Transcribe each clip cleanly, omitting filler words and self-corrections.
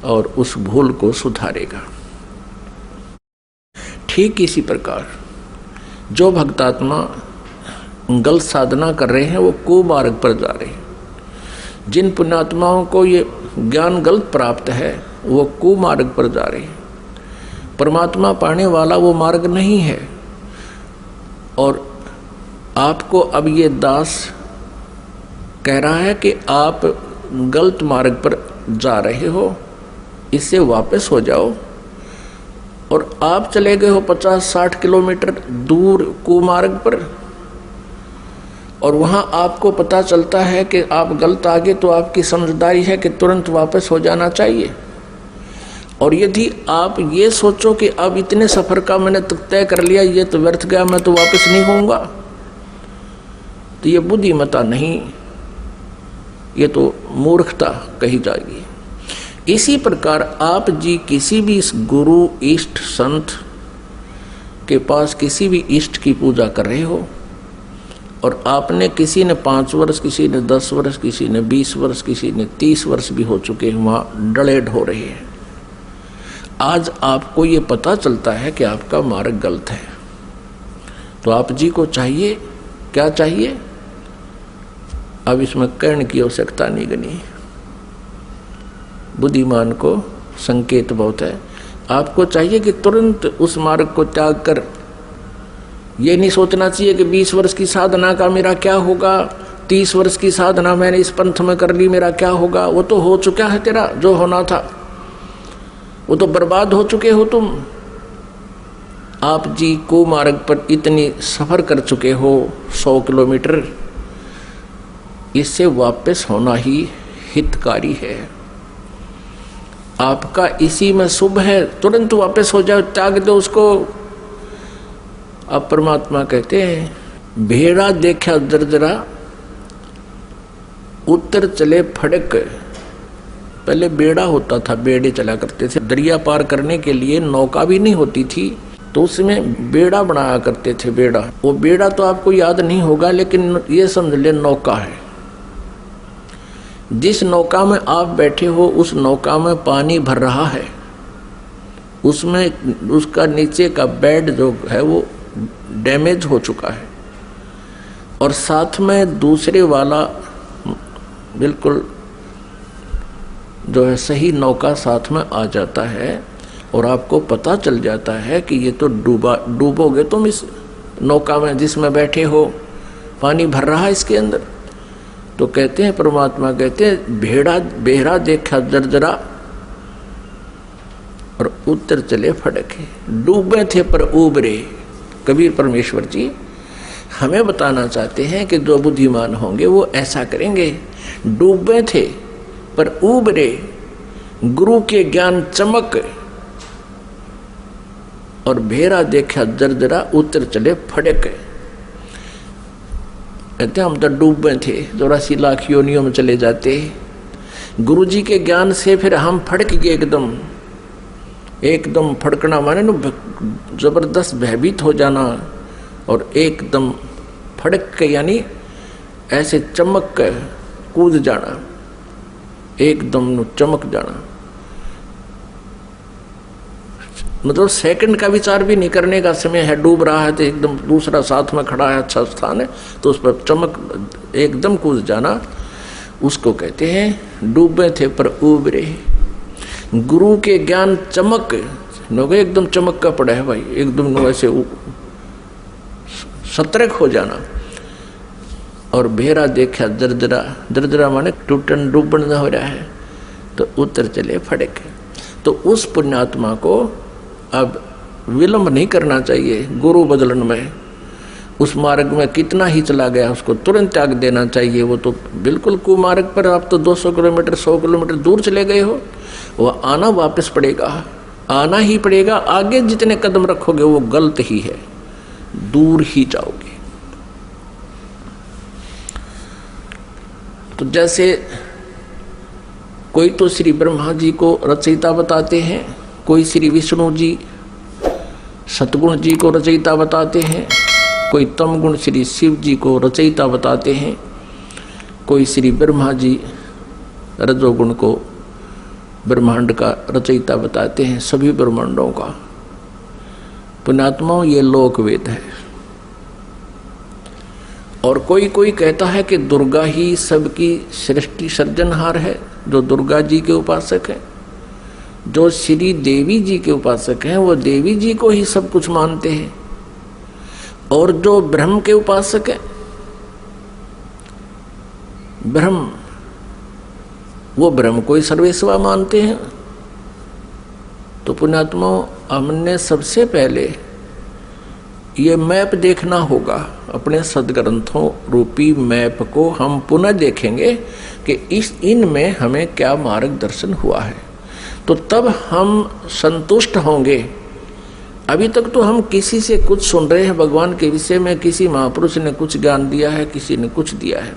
और उस भूल को सुधारेगा। ठीक इसी प्रकार जो भक्तात्मा गलत साधना कर रहे हैं वो कुमार्ग पर जा रहे हैं। जिन पुण्यात्माओं को ये ज्ञान गलत प्राप्त है वो कुमार्ग पर जा रहे हैं। परमात्मा पाने वाला वो मार्ग नहीं है। और आपको अब ये दास कह रहा है कि आप गलत मार्ग पर जा रहे हो, इससे वापस हो जाओ। और आप चले गए हो 50-60 किलोमीटर दूर कुमार्ग पर, और वहाँ आपको पता चलता है कि आप गलत आ गए, तो आपकी समझदारी है कि तुरंत वापस हो जाना चाहिए। और यदि आप ये सोचो कि अब इतने सफ़र का मैंने तय कर लिया, ये तो व्यर्थ गया, मैं तो वापस नहीं होऊंगा, तो ये बुद्धिमता नहीं, ये तो मूर्खता कही जाएगी। इसी प्रकार आप जी किसी भी इस गुरु इष्ट संत के पास किसी भी इष्ट की पूजा कर रहे हो, और आपने किसी ने 5 वर्ष, किसी ने 10 वर्ष, किसी ने 20 वर्ष, किसी ने 30 वर्ष भी हो चुके हैं, वहाँ डलेड हो रहे हैं। आज आपको ये पता चलता है कि आपका मार्ग गलत है, तो आप जी को चाहिए, क्या चाहिए? अब इसमें कहने की आवश्यकता नहीं गनी, बुद्धिमान को संकेत बहुत है। आपको चाहिए कि तुरंत उस मार्ग को त्याग कर, ये नहीं सोचना चाहिए कि 20 वर्ष की साधना का मेरा क्या होगा, 30 वर्ष की साधना मैंने इस पंथ में कर ली, मेरा क्या होगा। वो तो हो चुका है, तेरा जो होना था वो तो बर्बाद हो चुके हो तुम। आप जी को मार्ग पर इतनी सफ़र कर चुके हो 100 किलोमीटर, इससे वापस होना ही हितकारी है। आपका इसी में शुभ है, तुरंत वापस हो जाओ, त्याग दो उसको। अब परमात्मा कहते हैं, भेड़ा देखा दरदरा उत्तर चले फड़क। पहले बेड़ा होता था, बेड़े चला करते थे, दरिया पार करने के लिए नौका भी नहीं होती थी, तो उसमें बेड़ा बनाया करते थे। बेड़ा, वो बेड़ा तो आपको याद नहीं होगा, लेकिन ये समझ ले नौका है। जिस नौका में आप बैठे हो उस नौका में पानी भर रहा है, उसमें उसका नीचे का बेड जो है वो डैमेज हो चुका है, और साथ में दूसरे वाला बिल्कुल जो है सही नौका साथ में आ जाता है, और आपको पता चल जाता है कि ये तो डूबोगे तुम इस नौका में जिसमें बैठे हो, पानी भर रहा है इसके अंदर। तो कहते हैं, परमात्मा कहते हैं, बेड़ा देखा जर्जरा और उत्तर चले फड़के। डूबे थे पर उबरे। कबीर परमेश्वर जी हमें बताना चाहते हैं कि जो बुद्धिमान होंगे वो ऐसा करेंगे। डूबे थे पर उबरे, गुरु के ज्ञान चमक, और भेड़ा देखा जर्जरा उत्तर चले फड़क। कहते हम तो डूबे थे, 84 लाख योनियों में चले जाते। गुरु जी के ज्ञान से फिर हम फड़क गए, एकदम फड़कना माने न जबरदस्त भयभीत हो जाना, और एकदम फड़क के यानी ऐसे चमक के कूद जाना, एकदम चमक जाना। मतलब सेकंड का विचार भी नहीं करने का समय है। डूब रहा है तो एकदम दूसरा साथ में खड़ा है, अच्छा स्थान है, तो उस पर चमक एकदम कूद जाना, उसको कहते हैं डूबे थे पर उबरे। गुरु के ज्ञान चमक, एकदम चमक का पड़ा है भाई, एकदम वैसे सतर्क हो जाना। और भेड़ा देखा दरदरा, दरदरा माने टूटन डूबन हो रहा है, तो उत्तर चले फड़क। तो उस पुण्यात्मा को अब विलंब नहीं करना चाहिए गुरु बदलन में। उस मार्ग में कितना ही चला गया उसको तुरंत त्याग देना चाहिए। वो तो बिल्कुल कुमार्ग पर, आप तो 200 किलोमीटर 100 किलोमीटर दूर चले गए हो, वो आना वापस पड़ेगा, आना ही पड़ेगा। आगे जितने कदम रखोगे वो गलत ही है, दूर ही जाओगे। तो जैसे कोई तो श्री ब्रह्मा जी को रचयिता बताते हैं, कोई श्री विष्णु जी सतगुण जी को रचयिता बताते हैं, कोई तम गुण श्री शिव जी को रचयिता बताते हैं, कोई श्री ब्रह्मा जी रजोगुण को ब्रह्मांड का रचयिता बताते हैं, सभी ब्रह्मांडों का। पुण्यात्माओं, ये लोकवेद है। और कोई कोई कहता है कि दुर्गा ही सबकी सृष्टि सर्जनहार है, जो दुर्गा जी के उपासक हैं। जो श्री देवी जी के उपासक हैं वो देवी जी को ही सब कुछ मानते हैं, और जो ब्रह्म के उपासक हैं, ब्रह्म, वो ब्रह्म को ही सर्वेस्वा मानते हैं। तो पुण्यात्माओं, हमने सबसे पहले ये मैप देखना होगा। अपने सदग्रंथों रूपी मैप को हम पुनः देखेंगे कि इनमें हमें क्या मार्गदर्शन हुआ है, तो तब हम संतुष्ट होंगे। अभी तक तो हम किसी से कुछ सुन रहे हैं भगवान के विषय में, किसी महापुरुष ने कुछ ज्ञान दिया है, किसी ने कुछ दिया है,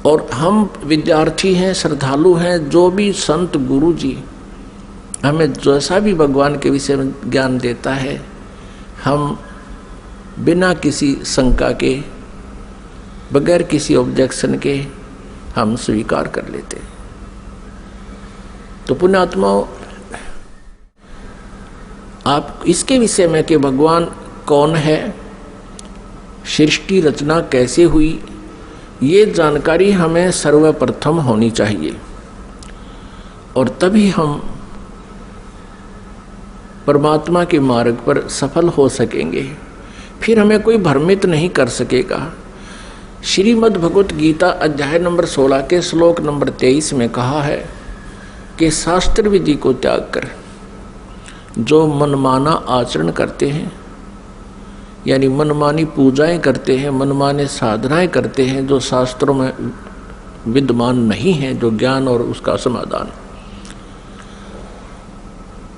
और हम विद्यार्थी हैं, श्रद्धालु हैं। जो भी संत गुरु जी हमें जैसा भी भगवान के विषय में ज्ञान देता है, हम बिना किसी शंका के, बगैर किसी ऑब्जेक्शन के हम स्वीकार कर लेते हैं। तो पुण्यात्माओं, आप इसके विषय में कि भगवान कौन है, सृष्टि रचना कैसे हुई, ये जानकारी हमें सर्वप्रथम होनी चाहिए, और तभी हम परमात्मा के मार्ग पर सफल हो सकेंगे। फिर हमें कोई भ्रमित नहीं कर सकेगा। श्रीमद् भगवत गीता अध्याय नंबर 16 के श्लोक नंबर 23 में कहा है कि शास्त्र विधि को त्याग कर जो मनमाना आचरण करते हैं, यानी मनमानी पूजाएं करते हैं, मनमाने साधनाएं करते हैं, जो शास्त्रों में विद्यमान नहीं है, जो ज्ञान और उसका समाधान,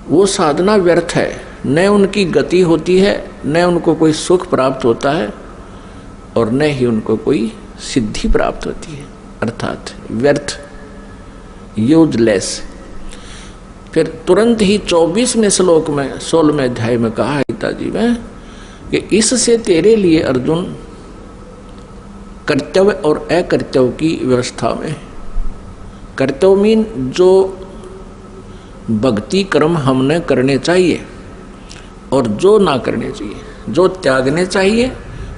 वो साधना व्यर्थ है। न उनकी गति होती है, न उनको कोई सुख प्राप्त होता है, और न ही उनको कोई सिद्धि प्राप्त होती है, अर्थात व्यर्थ, यूजलेस। फिर तुरंत ही 24वें श्लोक में 16वें अध्याय में कहा है गीता जी में कि इससे तेरे लिए अर्जुन कर्तव्य और अकर्तव्य की व्यवस्था में, कर्तव्य मीन जो भक्ति कर्म हमने करने चाहिए और जो ना करने चाहिए, जो त्यागने चाहिए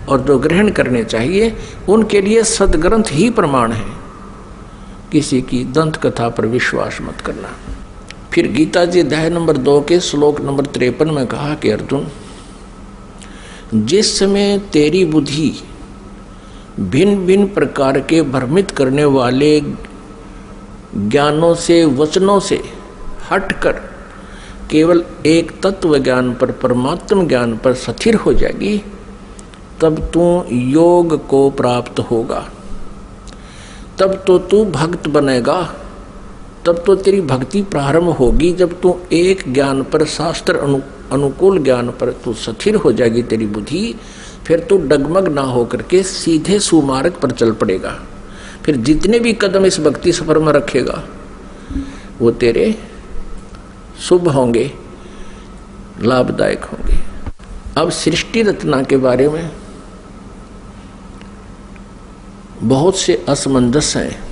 और जो ग्रहण करने चाहिए, उनके लिए सदग्रंथ ही प्रमाण है। किसी की दंत कथा पर विश्वास मत करना। फिर गीता जी अध्याय नंबर 2 के श्लोक नंबर 53 में कहा कि अर्जुन, जिस समय तेरी बुद्धि भिन्न भिन्न प्रकार के भ्रमित करने वाले ज्ञानों से, वचनों से हटकर केवल एक तत्व ज्ञान पर, परमात्म ज्ञान पर स्थिर हो जाएगी, तब तू योग को प्राप्त होगा, तब तो तू भक्त बनेगा, तब तो तेरी भक्ति प्रारंभ होगी। जब तू एक ज्ञान पर, शास्त्र अनुकूल ज्ञान पर तू स्थिर हो जाएगी तेरी बुद्धि, फिर तू डगमग ना होकर के सीधे सुमार्ग पर चल पड़ेगा। फिर जितने भी कदम इस भक्ति सफर में रखेगा वो तेरे शुभ होंगे, लाभदायक होंगे। अब सृष्टि रचना के बारे में बहुत से असमंजस हैं।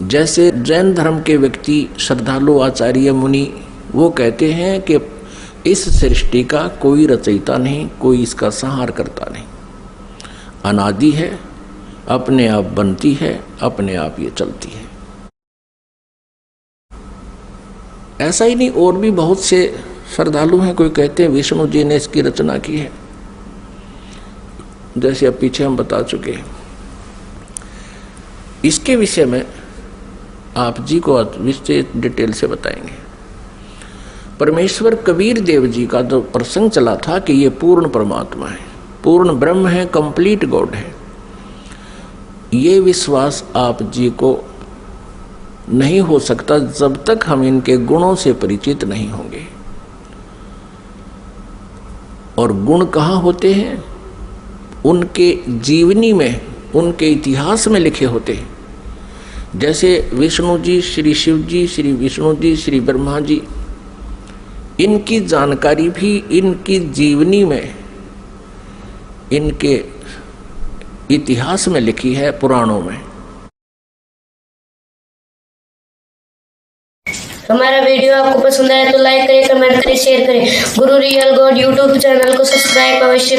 जैसे जैन धर्म के व्यक्ति, श्रद्धालु, आचार्य, मुनि, वो कहते हैं कि इस सृष्टि का कोई रचयिता नहीं, कोई इसका संहार करता नहीं, अनादि है, अपने आप बनती है, अपने आप ये चलती है। ऐसा ही नहीं, और भी बहुत से श्रद्धालु हैं। कोई कहते हैं विष्णु जी ने इसकी रचना की है, जैसे अब पीछे हम बता चुके हैं। इसके विषय में आप जी को विस्तृत डिटेल से बताएंगे। परमेश्वर कबीर देव जी का जो प्रसंग चला था कि ये पूर्ण परमात्मा है, पूर्ण ब्रह्म है, कंप्लीट गॉड है, ये विश्वास आप जी को नहीं हो सकता जब तक हम इनके गुणों से परिचित नहीं होंगे। और गुण कहाँ होते हैं? उनके जीवनी में, उनके इतिहास में लिखे होते हैं। जैसे विष्णु जी, श्री शिव जी, श्री विष्णु जी, श्री ब्रह्मा जी, इनकी जानकारी भी इनकी जीवनी में, इनके इतिहास में लिखी है, पुराणों में। हमारा वीडियो आपको पसंद आया तो लाइक करें, कमेंट करें, शेयर करें। गुरु रियल गॉड यूट्यूब चैनल को सब्सक्राइब अवश्य